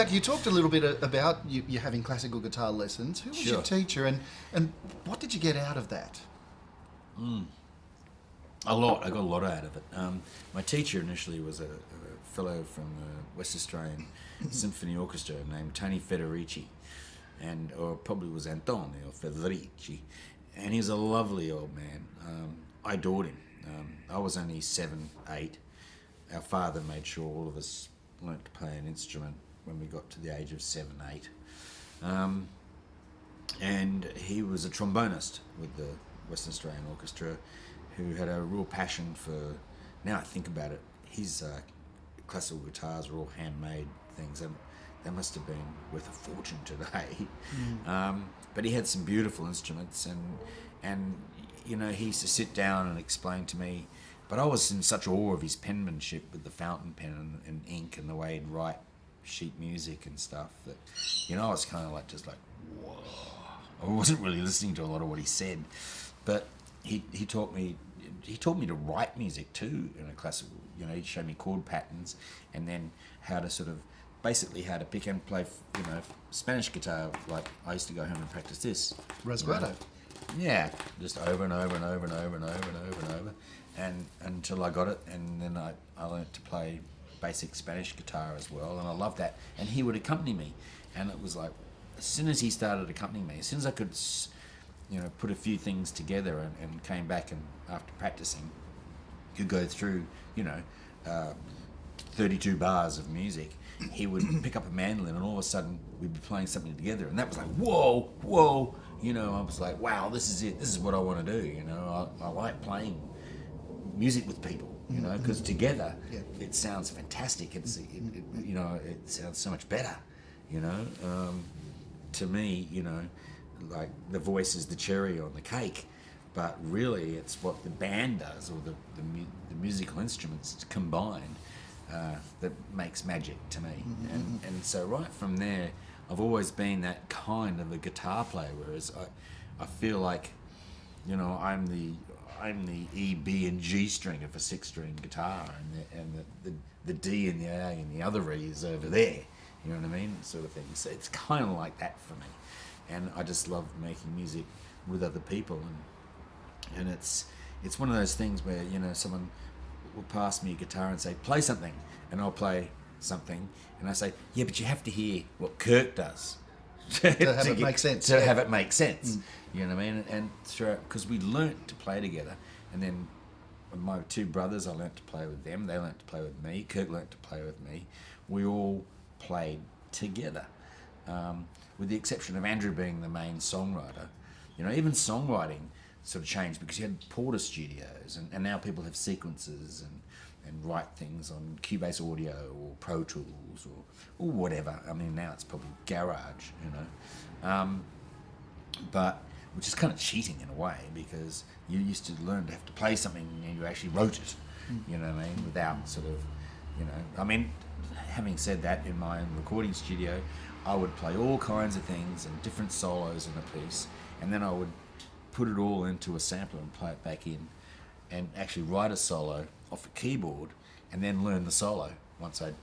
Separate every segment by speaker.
Speaker 1: Flack, you talked a little bit about you having classical guitar lessons. Who was your teacher, and what did you get out of that?
Speaker 2: A lot. I got a lot out of it. My teacher initially was a fellow from the West Australian Symphony Orchestra named Tony Federici, or probably was Antonio Federici, and he was a lovely old man. I adored him. I was only 7, 8. Our father made sure all of us learnt to play an instrument when we got to the age of 7, 8. And he was a trombonist with the Western Australian Orchestra who had a real passion for, now I think about it, his classical guitars were all handmade things. They must have been worth a fortune today. But he had some beautiful instruments, and you know, he used to sit down and explain to me, but I was in such awe of his penmanship with the fountain pen and ink and the way he'd write sheet music and stuff that, you know, I was kind of like, just like, whoa. I wasn't really listening to a lot of what he said, but he taught me to write music too in a classical, you know, he'd show me chord patterns and then how to sort of, basically how to pick and play, you know, Spanish guitar. Like I used to go home and practice this.
Speaker 1: Rasguardo.
Speaker 2: Yeah, just over and over and over and over and over and over and over, and until I got it, and then I learnt to play basic Spanish guitar as well, and I loved that. And he would accompany me, and it was like, as soon as he started accompanying me, as soon as I could, you know, put a few things together and came back and after practicing, could go through, you know, 32 bars of music, he would pick up a mandolin and all of a sudden we'd be playing something together, and that was like, whoa, whoa, you know, I was like, wow, this is it, this is what I want to do, you know, I like playing music with people, you know, because together it sounds fantastic, you know, it sounds so much better, you know, to me, you know, like the voice is the cherry on the cake, but really it's what the band does, or the musical instruments combined, that makes magic to me. And so right from there, I've always been that kind of a guitar player, whereas I feel like, you know, I'm the E, B, and G string of a 6-string guitar, and the D and the A and the other E is over there. You know what I mean? Sort of thing. So it's kind of like that for me, and I just love making music with other people, and it's one of those things where, you know, someone will pass me a guitar and say, play something, and I'll play something, and I say, yeah, but you have to hear what Kirk does
Speaker 1: to have it make sense.
Speaker 2: To have it make sense. You know what I mean? And throughout, because we learnt to play together, and then my 2 brothers, I learnt to play with them. They learnt to play with me. Kirk learnt to play with me. We all played together, with the exception of Andrew being the main songwriter. You know, even songwriting sort of changed because you had Porter Studios, and now people have sequences and write things on Cubase Audio or Pro Tools or whatever. I mean, now it's probably Garage, you know, but which is kind of cheating in a way, because you used to learn to have to play something and you actually wrote it, you know what I mean, without sort of, you know, I mean, having said that, in my own recording studio, I would play all kinds of things and different solos in a piece, and then I would put it all into a sampler and play it back in, and actually write a solo off a keyboard, and then learn the solo once I'd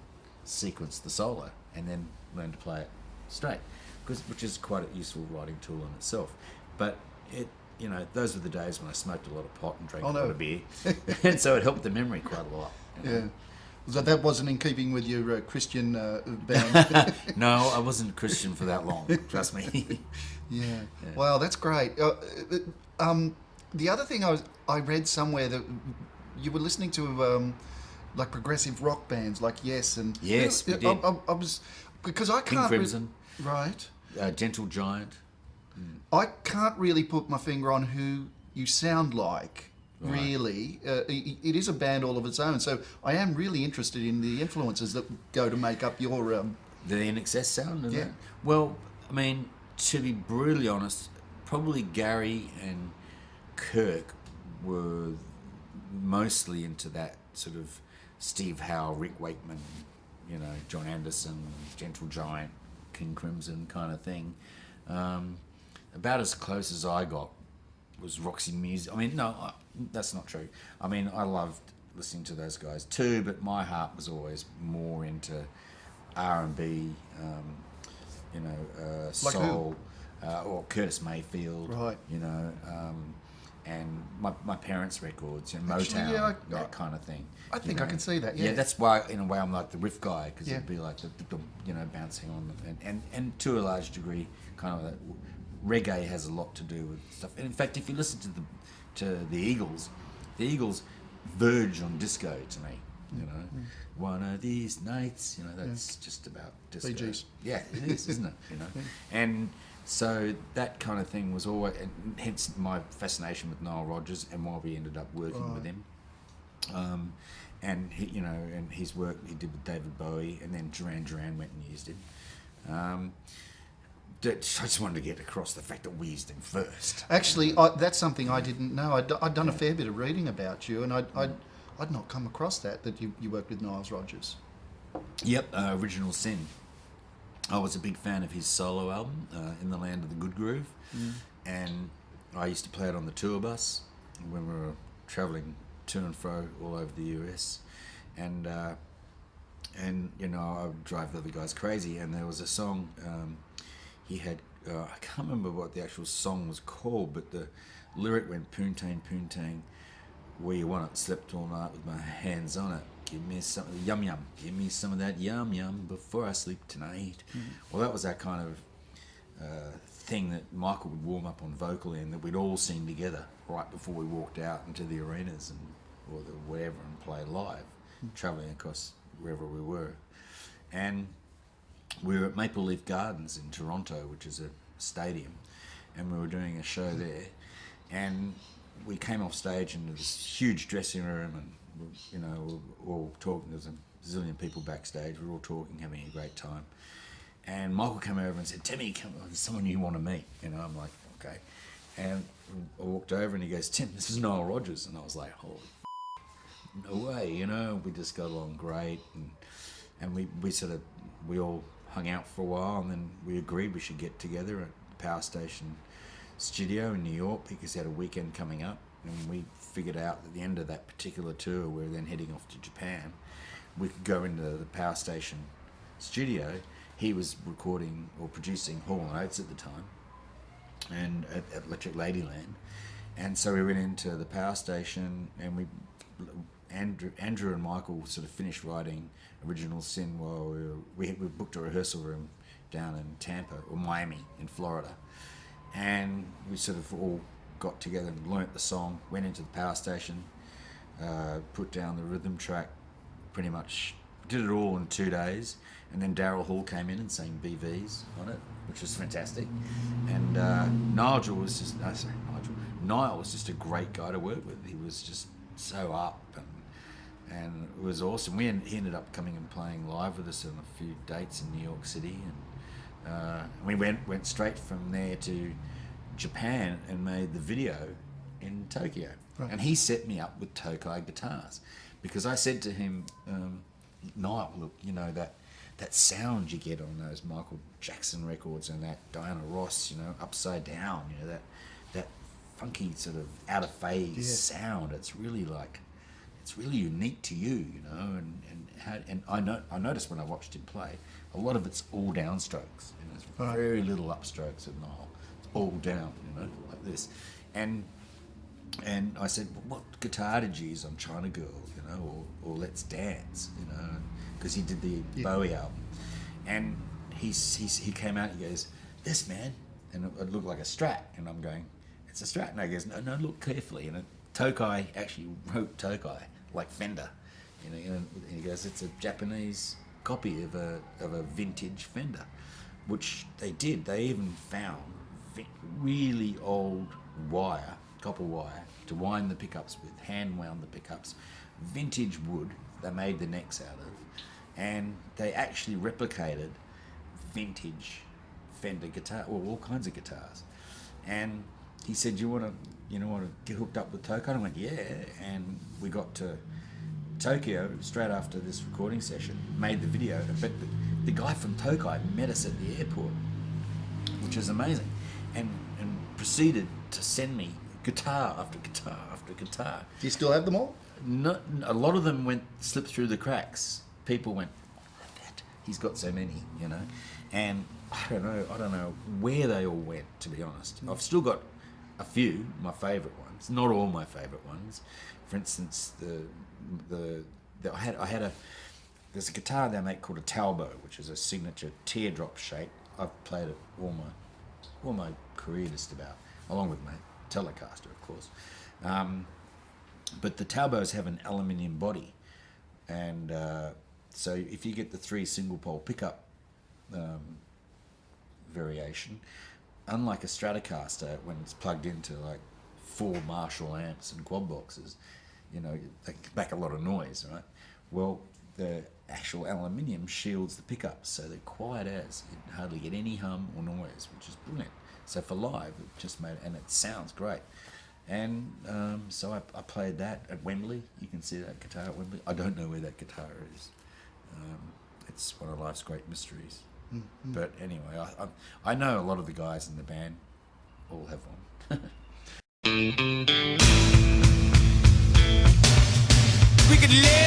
Speaker 2: sequenced the solo, and then learn to play it straight, which is quite a useful writing tool in itself. But it, you know, those were the days when I smoked a lot of pot and drank a lot of beer, and so it helped the memory quite a lot. You know?
Speaker 1: Yeah. So that wasn't in keeping with your Christian band?
Speaker 2: No, I wasn't Christian for that long, trust me.
Speaker 1: Yeah. Wow, that's great. The other thing I read somewhere that you were listening to like progressive rock bands like Yes and...
Speaker 2: Yes, we did.
Speaker 1: I was... Because I can't...
Speaker 2: King Crimson.
Speaker 1: Right.
Speaker 2: Gentle Giant.
Speaker 1: I can't really put my finger on who you sound like. Right. Really, it is a band all of its own. So I am really interested in the influences that go to make up your
Speaker 2: the INXS sound. Yeah. Well, I mean, to be brutally honest, probably Gary and Kirk were mostly into that sort of Steve Howe, Rick Wakeman, you know, John Anderson, Gentle Giant, King Crimson kind of thing. About as close as I got was Roxy Music. I mean, no, that's not true. I mean, I loved listening to those guys too, but my heart was always more into R&B, you know,
Speaker 1: Like
Speaker 2: soul, or Curtis Mayfield,
Speaker 1: Right.
Speaker 2: you know, and my parents' records, and
Speaker 1: Actually,
Speaker 2: Motown,
Speaker 1: yeah,
Speaker 2: that kind of thing.
Speaker 1: I think
Speaker 2: you
Speaker 1: I
Speaker 2: know?
Speaker 1: can see that.
Speaker 2: Yeah,
Speaker 1: Yeah.
Speaker 2: that's why in a way I'm like the riff guy, because
Speaker 1: Yeah.
Speaker 2: it'd be like the you know, bouncing on and to a large degree, kind of that reggae has a lot to do with stuff. And in fact, if you listen to the Eagles verge on disco to me. You know, one of these nights. You know, that's just about disco.
Speaker 1: Bee Gees.
Speaker 2: Yeah, it is, isn't it? You know, and so that kind of thing was always, and hence my fascination with Nile Rodgers, and why we ended up working with him. And he, you know, and his work he did with David Bowie, and then Duran went and used him. I just wanted to get across the fact that we used him first.
Speaker 1: Actually, that's something I didn't know. I'd done a fair bit of reading about you, and I'd not come across that you worked with Nile Rodgers.
Speaker 2: Yep, Original Sin. I was a big fan of his solo album, In the Land of the Good Groove, and I used to play it on the tour bus when we were travelling to and fro all over the US, and you know, I would drive the other guys crazy. And there was a song he had. I can't remember what the actual song was called, but the lyric went "Poontang, poontang, where you want it. Slept all night with my hands on it. Give me some of the yum yum. Give me some of that yum yum before I sleep tonight." Well, that was that kind of thing that Michael would warm up on vocally, and that we'd all sing together right before we walked out into the arenas or the wherever and play live, travelling across wherever we were. And we were at Maple Leaf Gardens in Toronto, which is a stadium, and we were doing a show there. And we came off stage into this huge dressing room, and you know, we were all talking. There's a zillion people backstage. We were all talking, having a great time. And Michael came over and said, "Timmy, come on, there's someone you want to meet." You know, I'm like, okay. And I walked over and he goes, "Tim, this is Nile Rodgers." And I was like, holy no way, you know. We just got along great, and we all hung out for a while, and then we agreed we should get together at the Power Station studio in New York, because he had a weekend coming up, and we figured out at the end of that particular tour, we were then heading off to Japan, we could go into the Power Station studio. He was recording or producing Hall & Oates at the time, and at Electric Ladyland, and so we went into the Power Station, and Andrew and Michael sort of finished writing Original Sin while we booked a rehearsal room down in Tampa, or Miami in Florida, and we sort of all got together and learnt the song, went into the Power Station, put down the rhythm track, pretty much did it all in 2 days, and then Daryl Hall came in and sang BVs on it, which was fantastic. And Niall was just a great guy to work with. He was just so up, and it was awesome. He ended up coming and playing live with us on a few dates in New York City, and we went straight from there to Japan and made the video in Tokyo. Right. And he set me up with Tokai guitars, because I said to him, "Niall, look, you know that sound you get on those Michael Jackson records and that Diana Ross, you know, Upside Down, you know, that funky sort of out of phase sound. It's really unique to you, you know." And I noticed when I watched him play, a lot of it's all downstrokes. You know, there's very little upstrokes with Niall. It's all down, you know, like this. And I said, "Well, what guitar did you use on China Girl, you know, or Let's Dance, you know?" Because he did the Bowie album, and he came out and he goes, "This, man," and it looked like a Strat, and I'm going, "It's a Strat," and he goes, "No, look carefully," and Tokai actually wrote Tokai like Fender, you know, and he goes, "It's a Japanese copy of a vintage Fender," which they did. They even found really old wire, copper wire, to wind the pickups with, hand wound the pickups, vintage wood they made the necks out of, and they actually replicated vintage Fender guitar, or all kinds of guitars. And he said, "You want to get hooked up with Tokai?" And I went, "Yeah." And we got to Tokyo straight after this recording session, made the video, but the guy from Tokai met us at the airport, which is amazing, and proceeded to send me guitar after guitar after guitar.
Speaker 1: Do you still have them all?
Speaker 2: No, a lot of them slipped through the cracks. People went, he's got so many, you know. And I don't know where they all went, to be honest. I've still got a few, my favourite ones, not all my favourite ones. For instance, there's a guitar they make called a Talbot, which is a signature teardrop shape. I've played it all my career just about, along with my Telecaster, of course. But the Talbots have an aluminium body, and so if you get the 3 single pole pickup variation, unlike a Stratocaster, when it's plugged into like 4 Marshall amps and quad boxes, you know, they back a lot of noise, right? Well, the actual aluminium shields the pickups, so they're quiet as. You hardly get any hum or noise, which is brilliant. So for live, it just made, and it sounds great. And so I played that at Wembley. You can see that guitar at Wembley. I don't know where that guitar is. It's one of life's great mysteries. Mm-hmm. But anyway, I know a lot of the guys in the band all have one.
Speaker 3: We could live